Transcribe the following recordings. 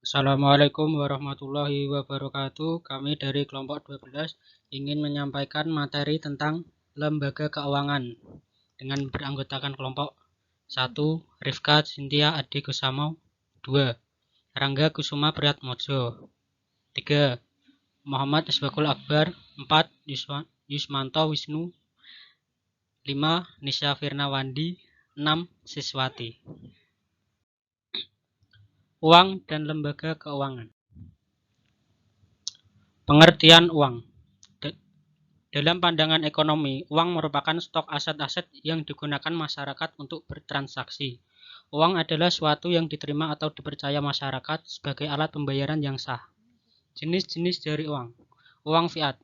Assalamualaikum warahmatullahi wabarakatuh. Kami dari kelompok 12 ingin menyampaikan materi tentang lembaga keuangan dengan beranggotakan kelompok 1. Rifka Cynthia Adi Kusamo. 2. Rangga Kusuma Priyatmojo. 3. Muhammad Isbakul Akbar. 4. Yusmanto Wisnu. 5. Nisha Firnawandi. 6. Siswati. Uang dan lembaga keuangan. Pengertian uang. Dalam pandangan ekonomi, uang merupakan stok aset-aset yang digunakan masyarakat untuk bertransaksi. Uang adalah suatu yang diterima atau dipercaya masyarakat sebagai alat pembayaran yang sah. Jenis-jenis dari uang. Uang fiat,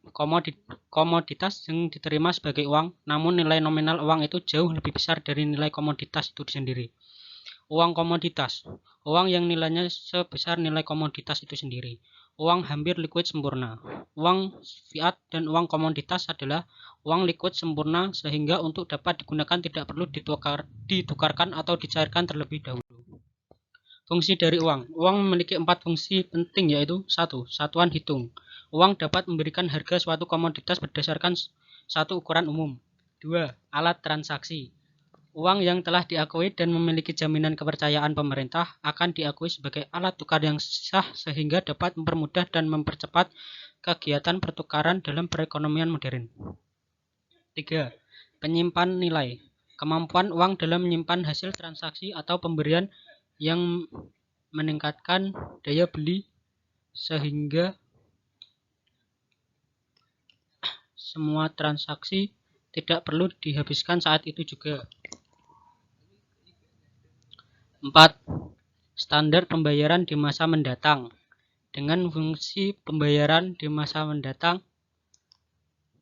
komoditas yang diterima sebagai uang, namun nilai nominal uang itu jauh lebih besar dari nilai komoditas itu sendiri. Uang komoditas, uang yang nilainya sebesar nilai komoditas itu sendiri. Uang hampir liquid sempurna. Uang fiat dan uang komoditas adalah uang liquid sempurna sehingga untuk dapat digunakan tidak perlu ditukarkan atau dicairkan terlebih dahulu. Fungsi dari uang. Uang memiliki 4 fungsi penting, yaitu 1. Satuan hitung. Uang dapat memberikan harga suatu komoditas berdasarkan satu ukuran umum. 2. Alat transaksi. Uang yang telah diakui dan memiliki jaminan kepercayaan pemerintah akan diakui sebagai alat tukar yang sah sehingga dapat mempermudah dan mempercepat kegiatan pertukaran dalam perekonomian modern. 3. Penyimpan nilai. Kemampuan uang dalam menyimpan hasil transaksi atau pemberian yang meningkatkan daya beli sehingga semua transaksi tidak perlu dihabiskan saat itu juga. 4. Standar pembayaran di masa mendatang. Dengan fungsi pembayaran di masa mendatang,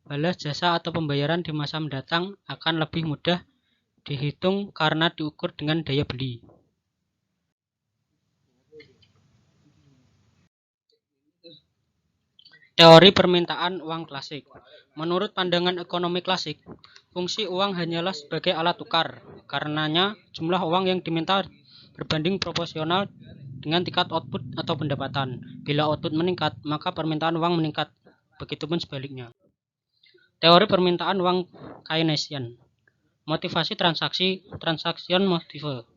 balas jasa atau pembayaran di masa mendatang akan lebih mudah dihitung karena diukur dengan daya beli. Teori permintaan uang klasik. Menurut pandangan ekonomi klasik, fungsi uang hanyalah sebagai alat tukar. Karenanya, jumlah uang yang diminta berbanding proporsional dengan tingkat output atau pendapatan. Bila output meningkat, maka permintaan uang meningkat. Begitupun sebaliknya. Teori permintaan uang Keynesian. Motivasi transaksi, transaction motive.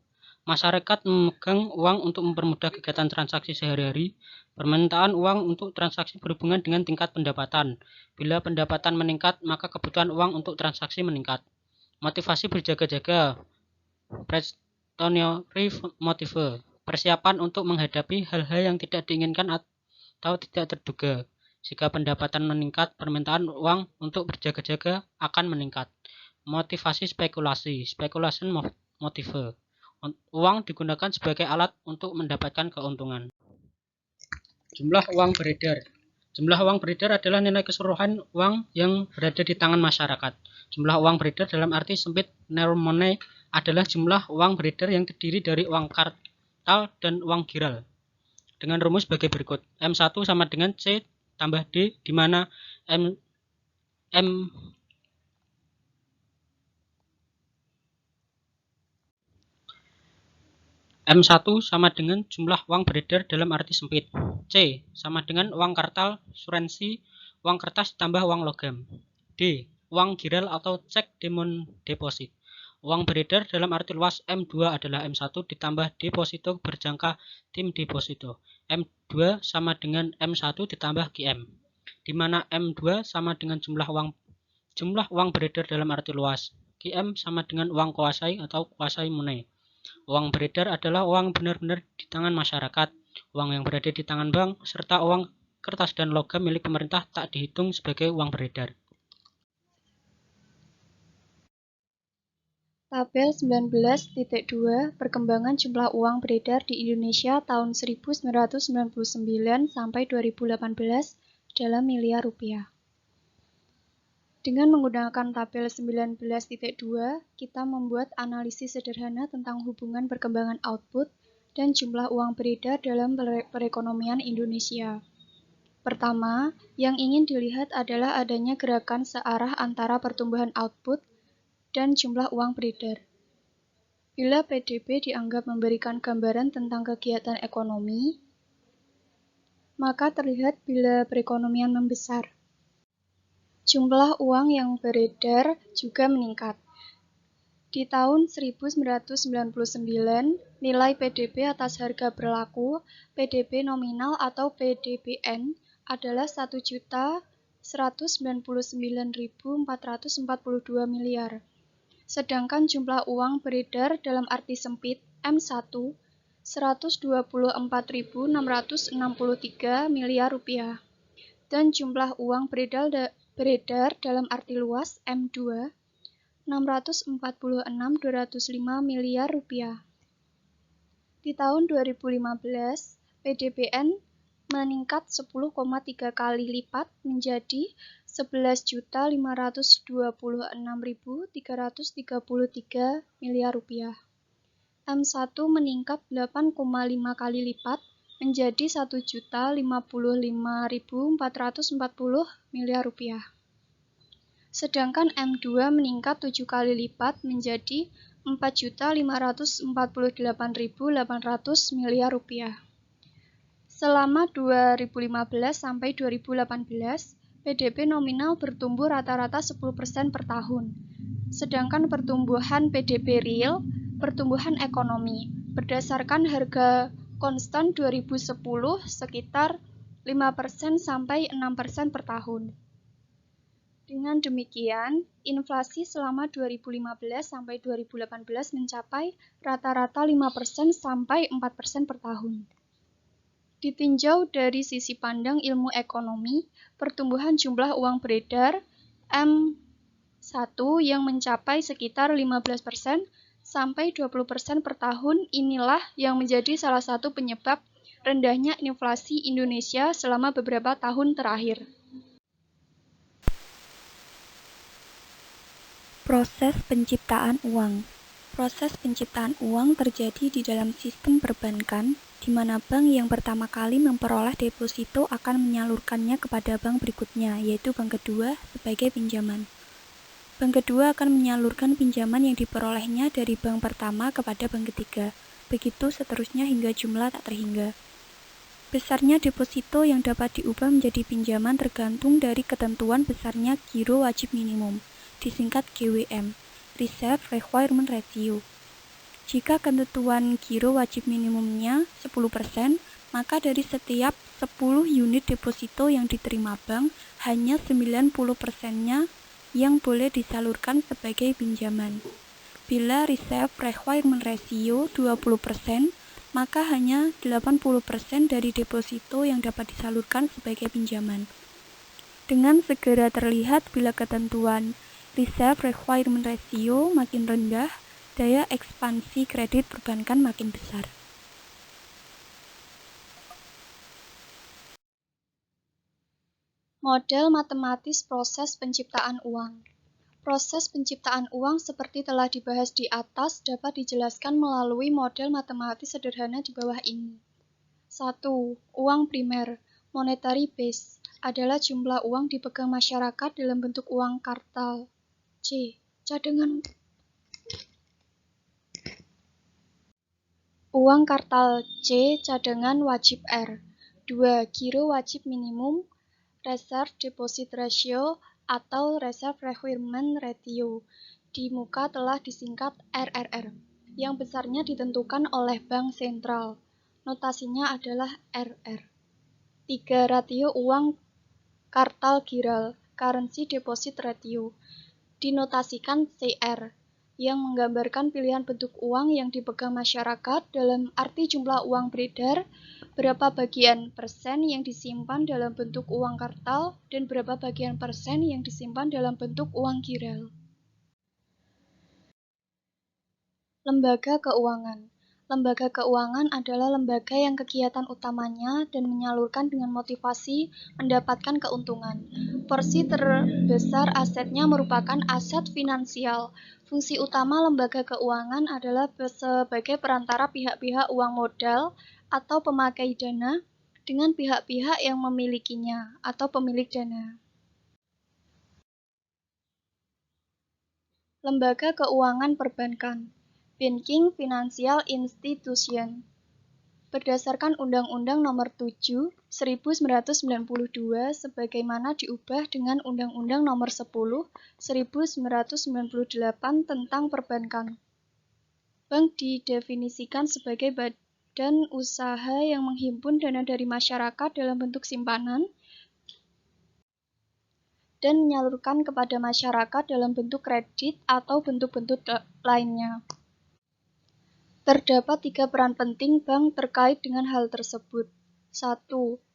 Masyarakat memegang uang untuk mempermudah kegiatan transaksi sehari-hari. Permintaan uang untuk transaksi berhubungan dengan tingkat pendapatan. Bila pendapatan meningkat, maka kebutuhan uang untuk transaksi meningkat. Motivasi berjaga-jaga. Precautionary motive. Persiapan untuk menghadapi hal-hal yang tidak diinginkan atau tidak terduga. Jika pendapatan meningkat, permintaan uang untuk berjaga-jaga akan meningkat. Motivasi spekulasi, speculation motive. Uang digunakan sebagai alat untuk mendapatkan keuntungan. Jumlah uang beredar. Jumlah uang beredar adalah nilai keseluruhan uang yang berada di tangan masyarakat. Jumlah uang beredar dalam arti sempit narrow money adalah jumlah uang beredar yang terdiri dari uang kartal dan uang giral. Dengan rumus sebagai berikut. M1 sama dengan C tambah D, di mana M1 sama dengan jumlah uang beredar dalam arti sempit. C sama dengan uang kartal, surensi, uang kertas ditambah uang logam. D. Uang giral atau cek demand deposit. Uang beredar dalam arti luas M2 adalah M1 ditambah deposito berjangka tim deposito. M2 sama dengan M1 ditambah QM. Di mana M2 sama dengan jumlah uang beredar dalam arti luas. QM sama dengan uang kuasai atau kuasai money. Uang beredar adalah uang benar-benar di tangan masyarakat, uang yang berada di tangan bank, serta uang kertas dan logam milik pemerintah tak dihitung sebagai uang beredar. Tabel 19.2 Perkembangan jumlah uang beredar di Indonesia tahun 1999 sampai 2018 dalam miliar rupiah. Dengan menggunakan tabel 19.2, kita membuat analisis sederhana tentang hubungan perkembangan output dan jumlah uang beredar dalam perekonomian Indonesia. Pertama, yang ingin dilihat adalah adanya gerakan searah antara pertumbuhan output dan jumlah uang beredar. Bila PDB dianggap memberikan gambaran tentang kegiatan ekonomi, maka terlihat bila perekonomian membesar. Jumlah uang yang beredar juga meningkat. Di tahun 1999, nilai PDB atas harga berlaku, PDB nominal atau PDBN, adalah 1.199.442 miliar. Sedangkan jumlah uang beredar dalam arti sempit M1 124.663 miliar rupiah dan jumlah uang beredar dalam arti luas M2 646.205 miliar rupiah. Di tahun 2015, PDBN meningkat 10,3 kali lipat menjadi 11.526.333 miliar rupiah. M1 meningkat 8,5 kali lipat menjadi 1.055.440 miliar rupiah. Sedangkan M2 meningkat 7 kali lipat menjadi 4.548.800 miliar rupiah. Selama 2015 sampai 2018, PDB nominal bertumbuh rata-rata 10% per tahun. Sedangkan pertumbuhan PDB real, pertumbuhan ekonomi, berdasarkan harga konstan 2010 sekitar 5% sampai 6% per tahun. Dengan demikian, inflasi selama 2015 sampai 2018 mencapai rata-rata 5% sampai 4% per tahun. Ditinjau dari sisi pandang ilmu ekonomi, pertumbuhan jumlah uang beredar M1 yang mencapai sekitar 15% sampai 20% per tahun inilah yang menjadi salah satu penyebab rendahnya inflasi Indonesia selama beberapa tahun terakhir. Proses penciptaan uang. Proses penciptaan uang terjadi di dalam sistem perbankan, di mana bank yang pertama kali memperoleh deposito akan menyalurkannya kepada bank berikutnya, yaitu bank kedua, sebagai pinjaman. Bank kedua akan menyalurkan pinjaman yang diperolehnya dari bank pertama kepada bank ketiga, begitu seterusnya hingga jumlah tak terhingga. Besarnya deposito yang dapat diubah menjadi pinjaman tergantung dari ketentuan besarnya giro wajib minimum, disingkat GWM, Reserve Requirement Ratio. Jika ketentuan giro wajib minimumnya 10%, maka dari setiap 10 unit deposito yang diterima bank, hanya 90%-nya yang boleh disalurkan sebagai pinjaman. Bila Reserve Requirement Ratio 20%, maka hanya 80% dari deposito yang dapat disalurkan sebagai pinjaman. Dengan segera terlihat bila ketentuan Reserve Requirement Ratio makin rendah, daya ekspansi kredit perbankan makin besar. Model matematis proses penciptaan uang. Proses penciptaan uang seperti telah dibahas di atas dapat dijelaskan melalui model matematis sederhana di bawah ini. 1. Uang primer, monetary base, adalah jumlah uang dipegang masyarakat dalam bentuk uang kartal. C. Cadangan. Uang kartal C. Cadangan wajib R. 2. Giro wajib minimum, Reserve Deposit Ratio, atau Reserve Requirement Ratio, di muka telah disingkat RRR, yang besarnya ditentukan oleh Bank Sentral. Notasinya adalah RR. 3. Ratio uang kartal giral, Currency Deposit Ratio, dinotasikan CR, yang menggambarkan pilihan bentuk uang yang dipegang masyarakat dalam arti jumlah uang beredar, berapa bagian persen yang disimpan dalam bentuk uang kartal, dan berapa bagian persen yang disimpan dalam bentuk uang giral. Lembaga keuangan. Lembaga keuangan adalah lembaga yang kegiatan utamanya dan menyalurkan dengan motivasi mendapatkan keuntungan. Porsi terbesar asetnya merupakan aset finansial. Fungsi utama lembaga keuangan adalah sebagai perantara pihak-pihak uang modal atau pemakai dana dengan pihak-pihak yang memilikinya atau pemilik dana. Lembaga keuangan perbankan. Banking Financial Institution. berdasarkan Undang-Undang Nomor 7 1992 sebagaimana diubah dengan Undang-Undang Nomor 10 1998 tentang perbankan. Bank didefinisikan sebagai badan usaha yang menghimpun dana dari masyarakat dalam bentuk simpanan dan menyalurkan kepada masyarakat dalam bentuk kredit atau bentuk-bentuk lainnya. Terdapat 3 peran penting bank terkait dengan hal tersebut. 1.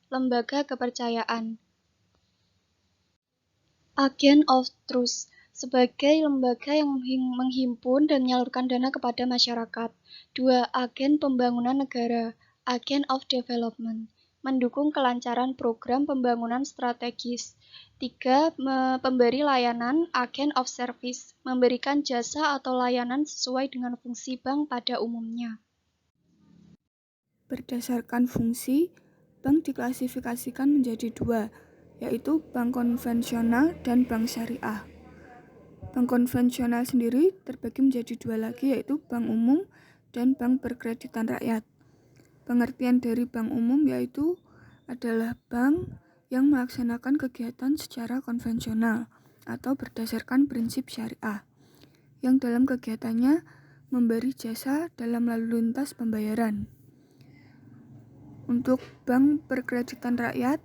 Lembaga kepercayaan. Agent of Trust sebagai lembaga yang menghimpun dan menyalurkan dana kepada masyarakat. 2. Agen pembangunan negara. Agent of Development mendukung kelancaran program pembangunan strategis. 3. Pemberi layanan, agent of service, memberikan jasa atau layanan sesuai dengan fungsi bank pada umumnya. Berdasarkan fungsi, bank diklasifikasikan menjadi 2, yaitu bank konvensional dan bank syariah. Bank konvensional sendiri terbagi menjadi 2 lagi, yaitu bank umum dan bank berkreditan rakyat. Pengertian dari bank umum yaitu adalah bank yang melaksanakan kegiatan secara konvensional atau berdasarkan prinsip syariah, yang dalam kegiatannya memberi jasa dalam lalu lintas pembayaran. Untuk bank berkreditan rakyat,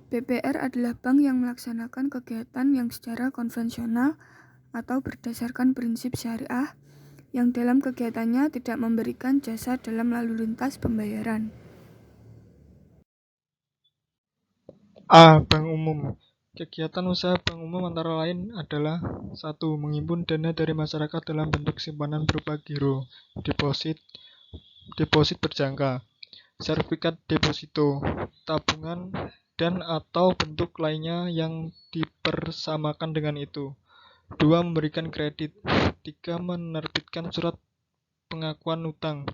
BPR adalah bank yang melaksanakan kegiatan yang secara konvensional atau berdasarkan prinsip syariah, yang dalam kegiatannya tidak memberikan jasa dalam lalu lintas pembayaran. A. Bank umum. Kegiatan usaha bank umum antara lain adalah 1. Menghimpun dana dari masyarakat dalam bentuk simpanan berupa giro, deposit berjangka, sertifikat deposito, tabungan, dan atau bentuk lainnya yang dipersamakan dengan itu. 2. Memberikan kredit. 3. Menerbitkan surat pengakuan utang.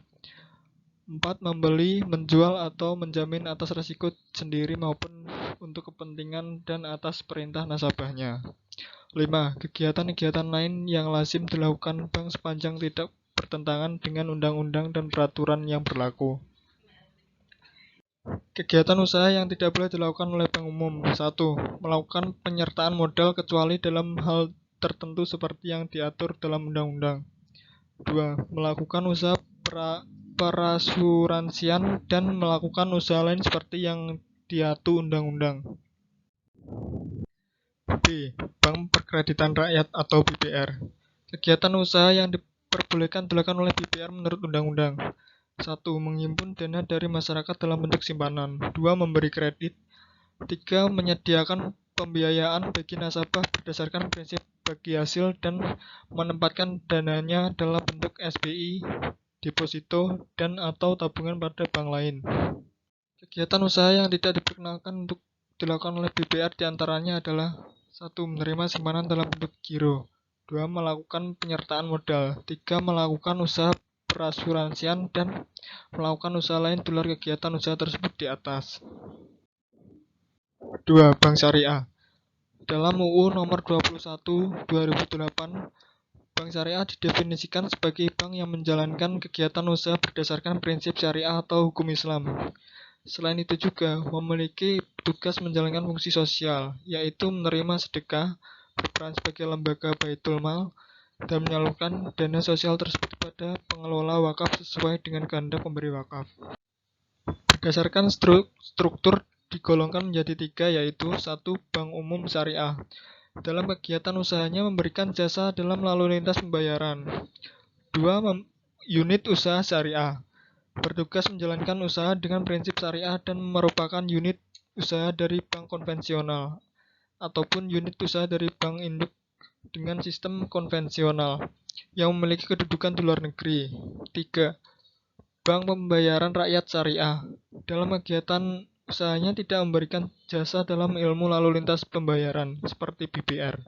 4. Membeli, menjual, atau menjamin atas risiko sendiri maupun untuk kepentingan dan atas perintah nasabahnya. 5. Kegiatan-kegiatan lain yang lazim dilakukan bank sepanjang tidak bertentangan dengan undang-undang dan peraturan yang berlaku. Kegiatan usaha yang tidak boleh dilakukan oleh bank umum. 1. Melakukan penyertaan modal kecuali dalam hal tertentu seperti yang diatur dalam undang-undang. 2. Melakukan usaha perasuransian dan melakukan usaha lain seperti yang diatur undang-undang. B. Bank Berkreditan Rakyat atau BPR. Kegiatan usaha yang diperbolehkan dilakukan oleh BPR menurut undang-undang. 1. Menghimpun dana dari masyarakat dalam bentuk simpanan. 2. Memberi kredit. 3. Menyediakan pembiayaan bagi nasabah berdasarkan prinsip bagi hasil dan menempatkan dananya dalam bentuk SBI, deposito, dan atau tabungan pada bank lain. Kegiatan usaha yang tidak diperkenankan untuk dilakukan oleh BPR diantaranya adalah 1. Menerima simpanan dalam bentuk giro. 2. Melakukan penyertaan modal. 3. Melakukan usaha perasuransian dan melakukan usaha lain di luar kegiatan usaha tersebut di atas. 2. Bank syariah. Dalam UU Nomor 21 2008, bank syariah didefinisikan sebagai bank yang menjalankan kegiatan usaha berdasarkan prinsip syariah atau hukum Islam. Selain itu juga memiliki tugas menjalankan fungsi sosial, yaitu menerima sedekah, berperan sebagai lembaga baitul mal, dan menyalurkan dana sosial tersebut pada pengelola wakaf sesuai dengan kehendak pemberi wakaf. Berdasarkan struktur digolongkan menjadi 3, yaitu 1. Bank umum syariah. Dalam kegiatan usahanya memberikan jasa dalam lalu lintas pembayaran. 2. Unit usaha syariah. Bertugas menjalankan usaha dengan prinsip syariah dan merupakan unit usaha dari bank konvensional ataupun unit usaha dari bank induk dengan sistem konvensional yang memiliki kedudukan di luar negeri. 3. Bank pembayaran rakyat syariah. Dalam kegiatan usahanya tidak memberikan jasa dalam ilmu lalu lintas pembayaran seperti BPR.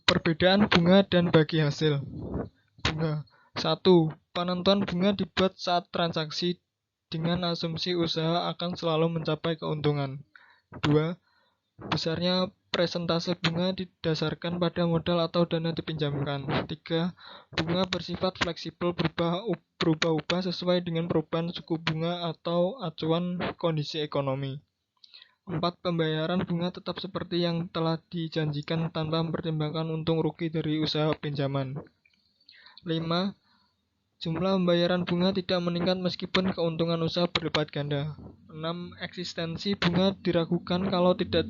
Perbedaan bunga dan bagi hasil. Bunga. 1. Penentuan bunga dibuat saat transaksi dengan asumsi usaha akan selalu mencapai keuntungan. 2. Besarnya presentase bunga didasarkan pada modal atau dana dipinjamkan. 3. Bunga bersifat fleksibel berubah-ubah sesuai dengan perubahan suku bunga atau acuan kondisi ekonomi. 4. Pembayaran bunga tetap seperti yang telah dijanjikan tanpa mempertimbangkan untung rugi dari usaha pinjaman. 5. Jumlah pembayaran bunga tidak meningkat meskipun keuntungan usaha berlipat ganda. 6. Eksistensi bunga diragukan kalau tidak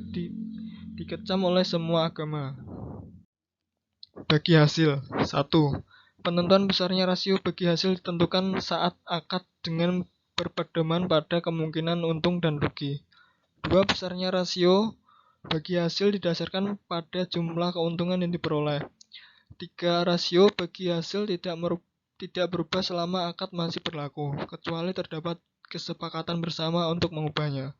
dikecam oleh semua agama. Bagi hasil. 1. Penentuan besarnya rasio bagi hasil ditentukan saat akad dengan berpedoman pada kemungkinan untung dan rugi. 2. Besarnya rasio bagi hasil didasarkan pada jumlah keuntungan yang diperoleh. 3. Rasio bagi hasil tidak berubah selama akad masih berlaku, kecuali terdapat kesepakatan bersama untuk mengubahnya.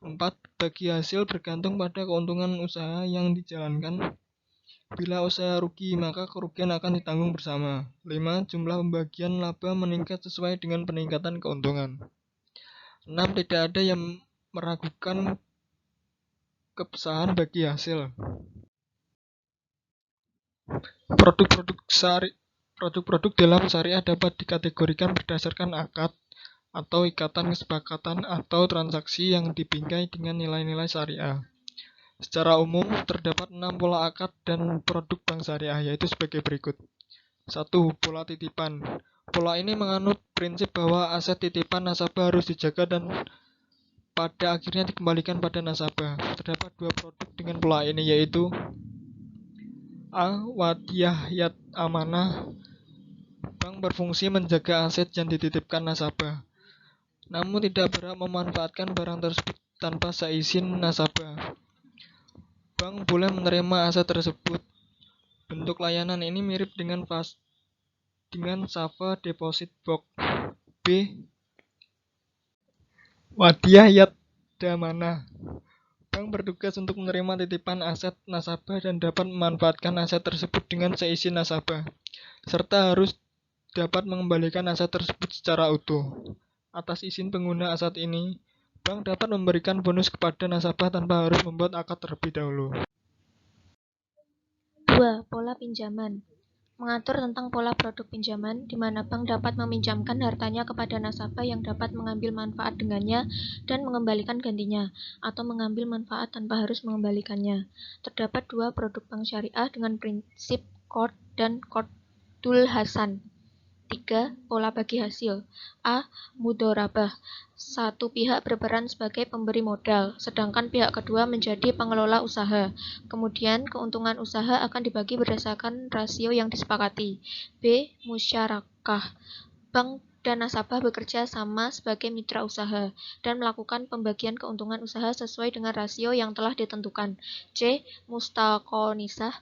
4. Bagi hasil bergantung pada keuntungan usaha yang dijalankan. Bila usaha rugi, maka kerugian akan ditanggung bersama. 5. Jumlah pembagian laba meningkat sesuai dengan peningkatan keuntungan. 6. Tidak ada yang meragukan keabsahan bagi hasil. Produk-produk dalam syariah dapat dikategorikan berdasarkan akad atau ikatan kesepakatan atau transaksi yang dibingkai dengan nilai-nilai syariah. Secara umum, terdapat 6 pola akad dan produk bank syariah, yaitu sebagai berikut. 1. Pola titipan. Pola ini menganut prinsip bahwa aset titipan nasabah harus dijaga dan pada akhirnya dikembalikan pada nasabah. Terdapat 2 produk dengan pola ini, yaitu A. Wadiyah yat amanah. Bank berfungsi menjaga aset yang dititipkan nasabah, namun tidak berhak memanfaatkan barang tersebut tanpa seizin nasabah. Bank boleh menerima aset tersebut. Bentuk layanan ini mirip dengan Safa Deposit Box. B. Wadiyah yat damanah. Bank bertugas untuk menerima titipan aset nasabah dan dapat memanfaatkan aset tersebut dengan seizin nasabah, serta harus dapat mengembalikan aset tersebut secara utuh. Atas izin pengguna aset ini, bank dapat memberikan bonus kepada nasabah tanpa harus membuat akad terlebih dahulu. 2. Pola pinjaman. Mengatur tentang pola produk pinjaman, di mana bank dapat meminjamkan hartanya kepada nasabah yang dapat mengambil manfaat dengannya dan mengembalikan gantinya, atau mengambil manfaat tanpa harus mengembalikannya. Terdapat 2 produk bank syariah dengan prinsip qard dan qardul hasan. 3. Pola bagi hasil. A. Mudorabah. Satu pihak berperan sebagai pemberi modal, sedangkan pihak kedua menjadi pengelola usaha. Kemudian, keuntungan usaha akan dibagi berdasarkan rasio yang disepakati. B. Musyarakah. Bank dan nasabah bekerja sama sebagai mitra usaha dan melakukan pembagian keuntungan usaha sesuai dengan rasio yang telah ditentukan. C. Mustaqonisah.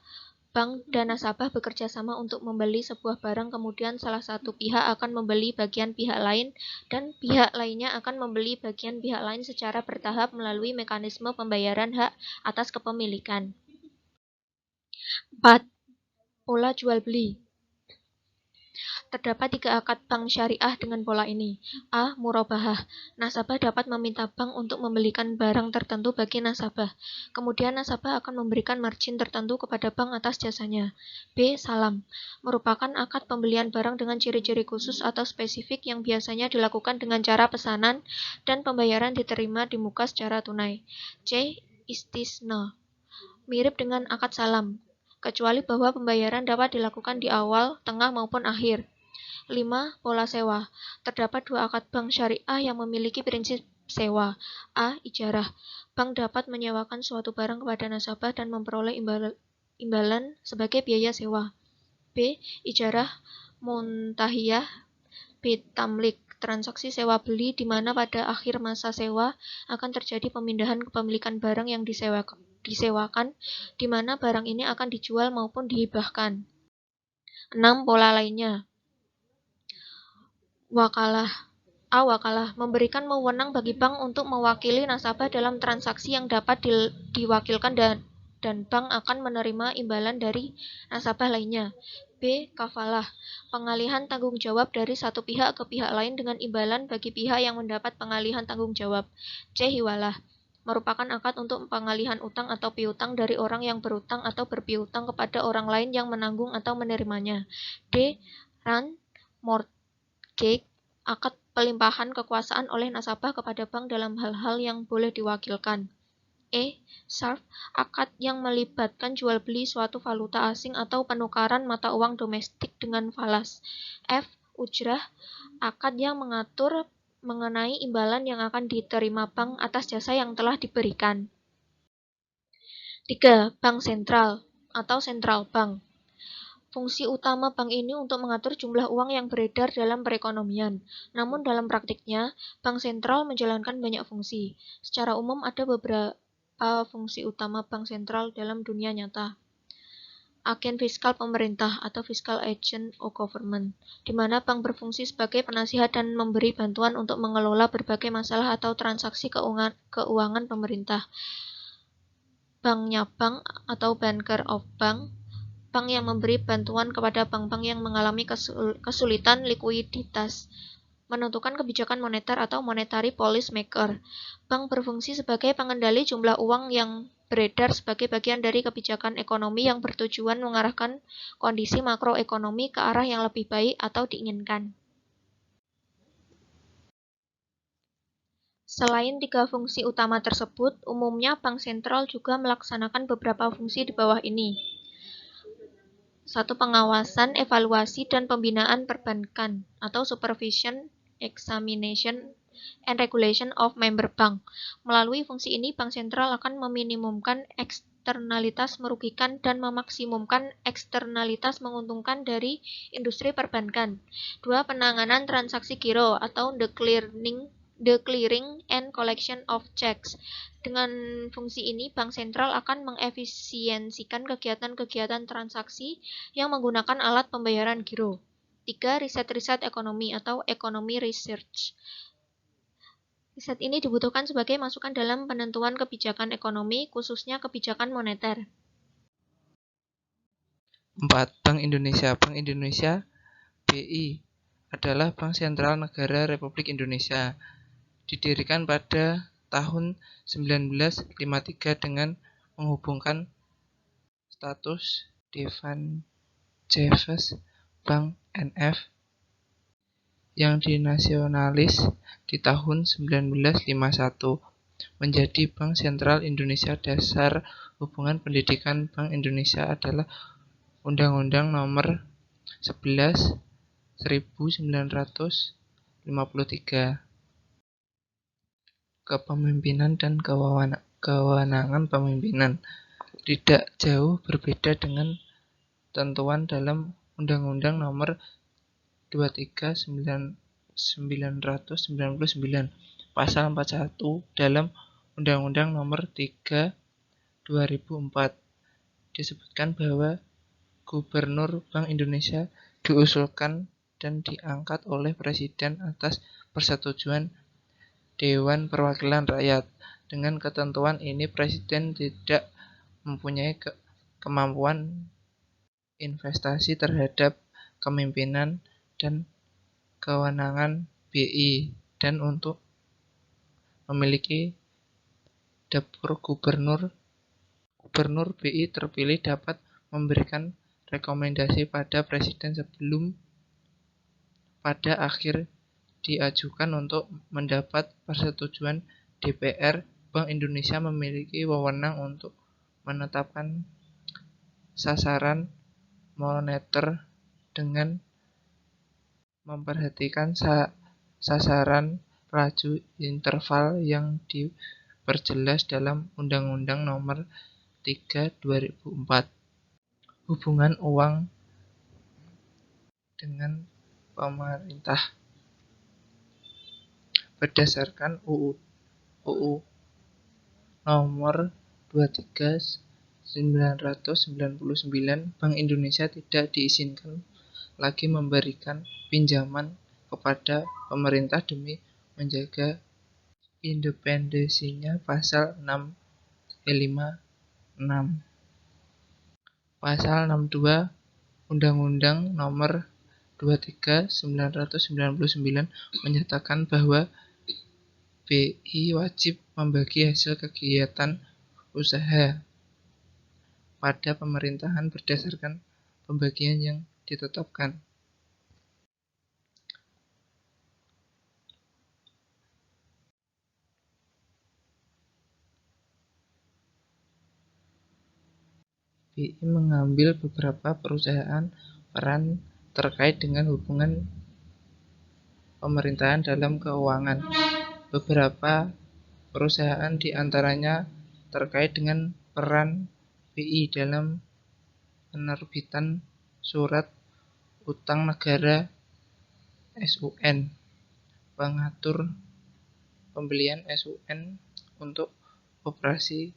Bank dan nasabah bekerja sama untuk membeli sebuah barang, kemudian salah satu pihak akan membeli bagian pihak lain dan pihak lainnya akan membeli bagian pihak lain secara bertahap melalui mekanisme pembayaran hak atas kepemilikan. 4. Pola jual beli. Terdapat 3 akad bank syariah dengan pola ini. A. Murabahah. Nasabah dapat meminta bank untuk membelikan barang tertentu bagi nasabah. Kemudian nasabah akan memberikan margin tertentu kepada bank atas jasanya. B. Salam. Merupakan akad pembelian barang dengan ciri-ciri khusus atau spesifik yang biasanya dilakukan dengan cara pesanan dan pembayaran diterima di muka secara tunai. C. Istisna. Mirip dengan akad salam, kecuali bahwa pembayaran dapat dilakukan di awal, tengah maupun akhir. 5. Pola sewa. Terdapat 2 akad bank syariah yang memiliki prinsip sewa. A. Ijarah. Bank dapat menyewakan suatu barang kepada nasabah dan memperoleh imbalan sebagai biaya sewa. B. Ijarah muntahiyah. B. Tamlik. Transaksi sewa beli di mana pada akhir masa sewa akan terjadi pemindahan kepemilikan barang yang disewakan, di mana barang ini akan dijual maupun dihibahkan. 6. Pola lainnya. Wakalah. A. Wakalah. Memberikan wewenang bagi bank untuk mewakili nasabah dalam transaksi yang dapat diwakilkan dan bank akan menerima imbalan dari nasabah lainnya. B. Kafalah. Pengalihan tanggung jawab dari satu pihak ke pihak lain dengan imbalan bagi pihak yang mendapat pengalihan tanggung jawab. C. Hiwalah. merupakan akad untuk pengalihan utang atau piutang dari orang yang berutang atau berpiutang kepada orang lain yang menanggung atau menerimanya. D. Rent mortgage, akad pelimpahan kekuasaan oleh nasabah kepada bank dalam hal-hal yang boleh diwakilkan. E. Sharp, akad yang melibatkan jual beli suatu valuta asing atau penukaran mata uang domestik dengan falas. F. Ujrah, akad yang mengatur mengenai imbalan yang akan diterima bank atas jasa yang telah diberikan. 3. Bank sentral atau central bank. Fungsi utama bank ini untuk mengatur jumlah uang yang beredar dalam perekonomian. Namun dalam praktiknya, bank sentral menjalankan banyak fungsi. Secara umum ada beberapa fungsi utama bank sentral dalam dunia nyata. Agen fiskal pemerintah atau fiscal agent of government, di mana bank berfungsi sebagai penasihat dan memberi bantuan untuk mengelola berbagai masalah atau transaksi keuangan pemerintah. Banknya bank atau banker of bank, bank yang memberi bantuan kepada bank-bank yang mengalami kesulitan likuiditas. Menentukan kebijakan moneter atau monetary policy maker. Bank berfungsi sebagai pengendali jumlah uang yang beredar sebagai bagian dari kebijakan ekonomi yang bertujuan mengarahkan kondisi makroekonomi ke arah yang lebih baik atau diinginkan. Selain 3 fungsi utama tersebut, umumnya bank sentral juga melaksanakan beberapa fungsi di bawah ini. 1. Pengawasan, evaluasi, dan pembinaan perbankan atau supervision, examination, and regulation of member bank. Melalui fungsi ini, bank sentral akan meminimumkan eksternalitas merugikan dan memaksimumkan eksternalitas menguntungkan dari industri perbankan. 2. Penanganan transaksi giro atau the clearing and collection of checks. Dengan fungsi ini, bank sentral akan mengefisiensikan kegiatan-kegiatan transaksi yang menggunakan alat pembayaran giro. 3. Riset-riset ekonomi atau economy research. Riset ini dibutuhkan sebagai masukan dalam penentuan kebijakan ekonomi, khususnya kebijakan moneter. 4. Bank Indonesia. Bank Indonesia (BI) adalah Bank Sentral Negara Republik Indonesia. Didirikan pada tahun 1953 dengan menghubungkan status Defense Bank NF yang dinasionalis di tahun 1951 menjadi Bank Sentral Indonesia. Dasar hubungan pendidikan Bank Indonesia adalah Undang-Undang Nomor 11 1953. Kepemimpinan dan kewenangan pemimpinan tidak jauh berbeda dengan tentuan dalam Undang-Undang Nomor 23 1999, Pasal 41 dalam Undang-Undang Nomor 3 2004 disebutkan bahwa Gubernur Bank Indonesia diusulkan dan diangkat oleh Presiden atas persetujuan Dewan Perwakilan Rakyat. Dengan ketentuan ini, Presiden tidak mempunyai kemampuan investasi terhadap kepemimpinan dan kewenangan BI, dan untuk memiliki dapur gubernur BI terpilih dapat memberikan rekomendasi pada Presiden sebelum pada akhir diajukan untuk mendapat persetujuan DPR. Bank Indonesia memiliki wewenang untuk menetapkan sasaran moneter dengan memperhatikan sasaran laju interval yang diperjelas dalam Undang-Undang Nomor 3 2004. Hubungan uang dengan pemerintah. Berdasarkan UU Nomor 23 1999, Bank Indonesia tidak diizinkan lagi memberikan pinjaman kepada pemerintah demi menjaga independensinya. Pasal 56. Pasal 62 Undang-Undang Nomor 23 1999 menyatakan bahwa BI wajib membagi hasil kegiatan usaha pada pemerintahan berdasarkan pembagian yang ditetapkan. BI mengambil beberapa perusahaan peran terkait dengan hubungan pemerintahan dalam keuangan. Beberapa perusahaan diantaranya terkait dengan peran BI dalam penerbitan surat utang negara SUN, pengatur pembelian SUN untuk operasi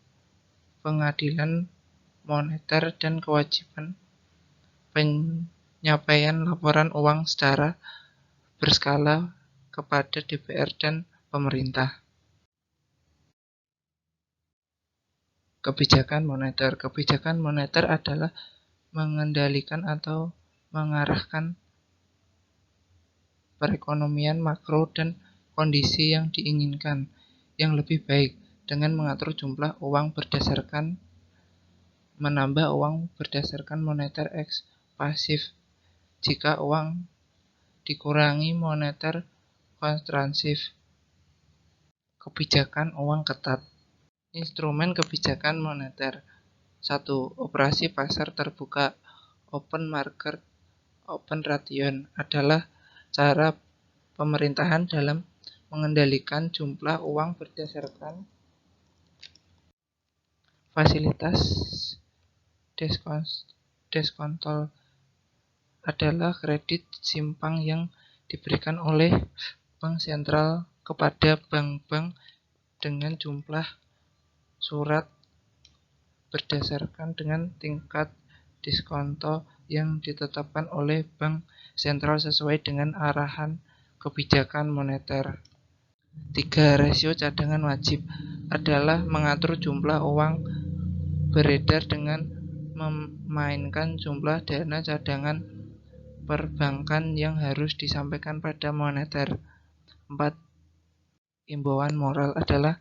pengadilan moneter dan kewajiban penyampaian laporan uang secara berskala kepada DPR dan pemerintah. Kebijakan moneter. Kebijakan moneter adalah mengendalikan atau mengarahkan perekonomian makro dan kondisi yang diinginkan yang lebih baik dengan mengatur jumlah uang berdasarkan menambah uang berdasarkan moneter ekspansif. Jika uang dikurangi moneter kontransif. Kebijakan uang ketat. Instrumen kebijakan moneter. 1. Operasi pasar terbuka open market operation adalah cara pemerintahan dalam mengendalikan jumlah uang berdasarkan fasilitas diskontol adalah kredit simpang yang diberikan oleh bank sentral kepada bank-bank dengan jumlah surat berdasarkan dengan tingkat diskonto yang ditetapkan oleh bank sentral sesuai dengan arahan kebijakan moneter. 3. Rasio cadangan wajib adalah mengatur jumlah uang beredar dengan memainkan jumlah dana cadangan perbankan yang harus disampaikan pada moneter. 4. Imbauan moral adalah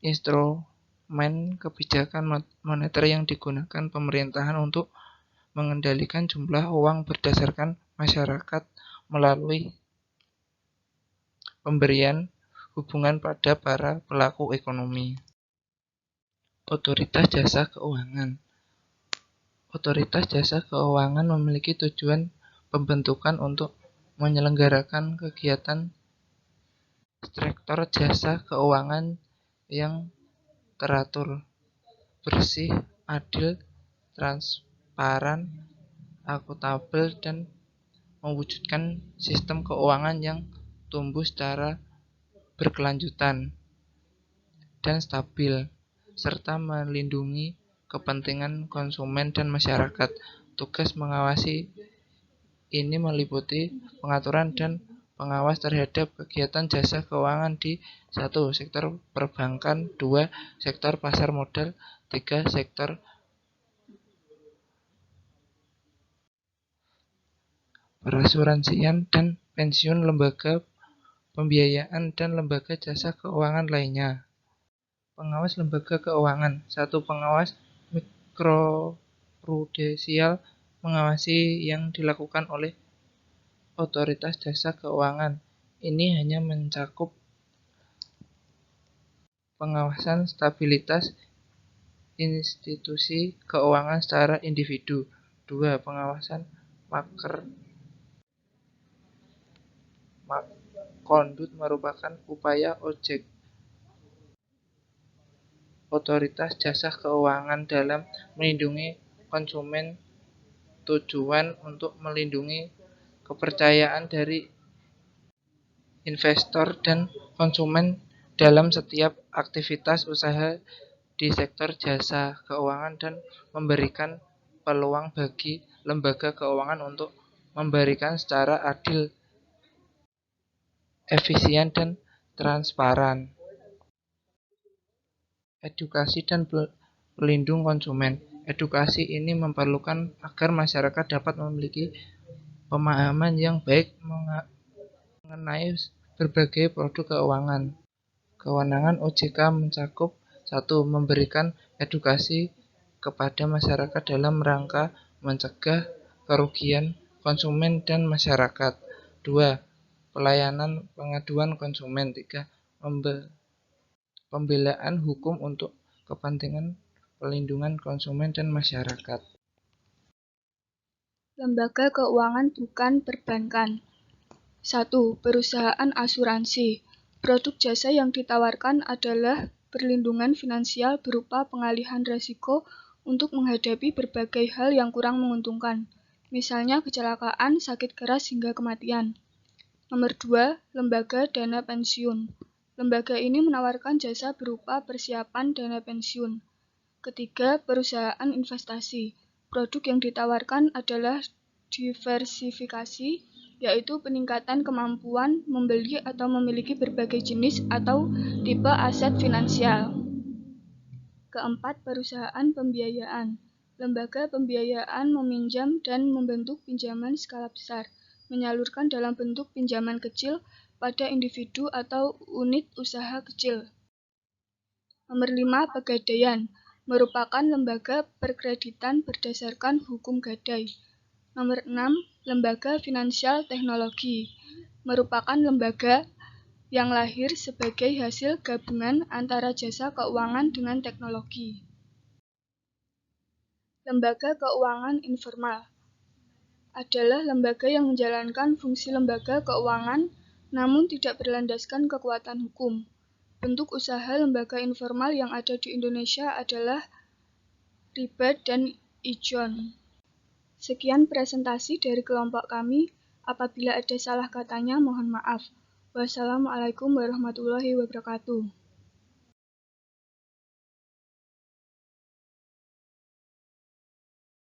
instrumen kebijakan moneter yang digunakan pemerintahan untuk mengendalikan jumlah uang berdasarkan masyarakat melalui pemberian hubungan pada para pelaku ekonomi. Otoritas Jasa Keuangan. Otoritas Jasa Keuangan memiliki tujuan pembentukan untuk menyelenggarakan kegiatan sektor jasa keuangan yang teratur, bersih, adil, transparan, akuntabel, dan mewujudkan sistem keuangan yang tumbuh secara berkelanjutan dan stabil, serta melindungi kepentingan konsumen dan masyarakat. Tugas mengawasi ini meliputi pengaturan dan pengawas terhadap kegiatan jasa keuangan di 1. Sektor perbankan, 2. Sektor pasar modal, 3. Sektor perasuransian dan pensiun, lembaga pembiayaan, dan lembaga jasa keuangan lainnya. Pengawas lembaga keuangan. 1. Pengawas mikroprudensial mengawasi yang dilakukan oleh otoritas jasa keuangan. Ini hanya mencakup pengawasan stabilitas institusi keuangan secara individu. 2. Pengawasan makrokonduit merupakan upaya otoritas jasa keuangan dalam melindungi konsumen, tujuan untuk melindungi kepercayaan dari investor dan konsumen dalam setiap aktivitas usaha di sektor jasa keuangan dan memberikan peluang bagi lembaga keuangan untuk memberikan secara adil, efisien, dan transparan. Edukasi dan pelindung konsumen. Edukasi ini memerlukan agar masyarakat dapat memiliki pemahaman yang baik mengenai berbagai produk keuangan, Kewenangan OJK mencakup 1. Memberikan edukasi kepada masyarakat dalam rangka mencegah kerugian konsumen dan masyarakat. 2. Pelayanan pengaduan konsumen. 3. Pembelaan hukum untuk kepentingan pelindungan konsumen dan masyarakat. Lembaga keuangan bukan perbankan. 1. Perusahaan asuransi. Produk jasa yang ditawarkan adalah perlindungan finansial berupa pengalihan risiko untuk menghadapi berbagai hal yang kurang menguntungkan, misalnya kecelakaan, sakit keras, hingga kematian. Nomor 2. Lembaga dana pensiun. Lembaga ini menawarkan jasa berupa persiapan dana pensiun. Ketiga, perusahaan investasi. Produk yang ditawarkan adalah diversifikasi, yaitu peningkatan kemampuan membeli atau memiliki berbagai jenis atau tipe aset finansial. Keempat, perusahaan pembiayaan. Lembaga pembiayaan meminjam dan membentuk pinjaman skala besar, menyalurkan dalam bentuk pinjaman kecil pada individu atau unit usaha kecil. Nomor 5, pegadaian. Merupakan lembaga perkreditan berdasarkan hukum gadai. Nomor 6, lembaga finansial teknologi. Merupakan lembaga yang lahir sebagai hasil gabungan antara jasa keuangan dengan teknologi. Lembaga keuangan informal adalah lembaga yang menjalankan fungsi lembaga keuangan namun tidak berlandaskan kekuatan hukum. Bentuk usaha lembaga informal yang ada di Indonesia adalah riba dan ijon. Sekian presentasi dari kelompok kami. Apabila ada salah katanya, mohon maaf. Wassalamualaikum warahmatullahi wabarakatuh.